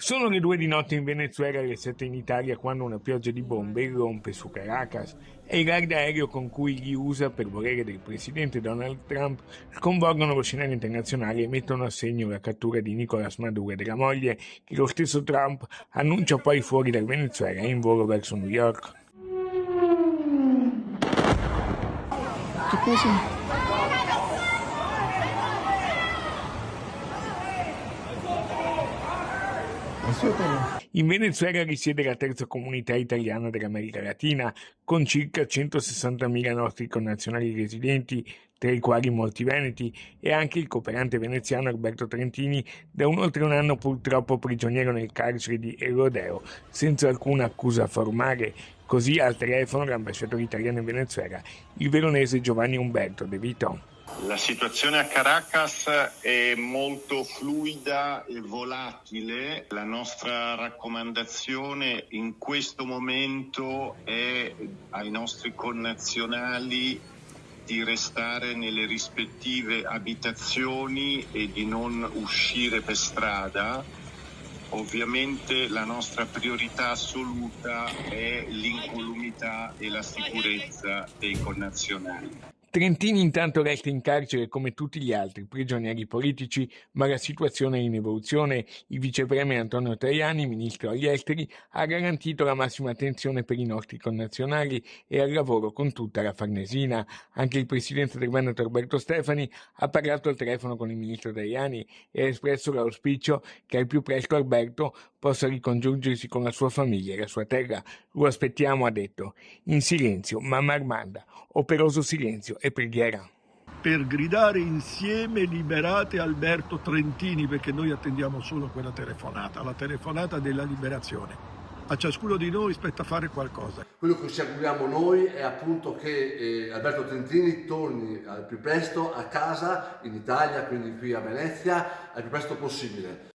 Sono le 2 di notte in Venezuela e le 7 in Italia quando una pioggia di bombe irrompe su Caracas. È il raid aereo con cui gli USA, per volere del presidente Donald Trump, sconvolgono lo scenario internazionale e mettono a segno la cattura di Nicolás Maduro e della moglie, che lo stesso Trump annuncia poi fuori dal Venezuela in volo verso New York. Che cosa? Assolutamente. In Venezuela risiede la terza comunità italiana dell'America Latina, con circa 160.000 nostri connazionali residenti, tra i quali molti veneti, e anche il cooperante veneziano Alberto Trentini, da oltre un anno purtroppo prigioniero nel carcere di El Rodeo, senza alcuna accusa formale. Così al telefono l'ambasciatore italiano in Venezuela, il veronese Giovanni Umberto De Vito. La situazione a Caracas è molto fluida e volatile. La nostra raccomandazione in questo momento è ai nostri connazionali di restare nelle rispettive abitazioni e di non uscire per strada. Ovviamente la nostra priorità assoluta è l'incolumità e la sicurezza dei connazionali. Trentini intanto resta in carcere come tutti gli altri prigionieri politici, ma la situazione è in evoluzione. Il vicepremier Antonio Tajani, ministro agli esteri, ha garantito la massima attenzione per i nostri connazionali e al lavoro con tutta la Farnesina. Anche il presidente del Veneto Alberto Stefani ha parlato al telefono con il ministro Tajani e ha espresso l'auspicio che al più presto Alberto possa ricongiungersi con la sua famiglia e la sua terra. Lo aspettiamo, ha detto, in silenzio, mamma Armanda, operoso silenzio e preghiera. Per gridare insieme liberate Alberto Trentini, perché noi attendiamo solo quella telefonata, la telefonata della liberazione. A ciascuno di noi spetta fare qualcosa. Quello che ci auguriamo noi è appunto che Alberto Trentini torni al più presto a casa in Italia, quindi qui a Venezia, al più presto possibile.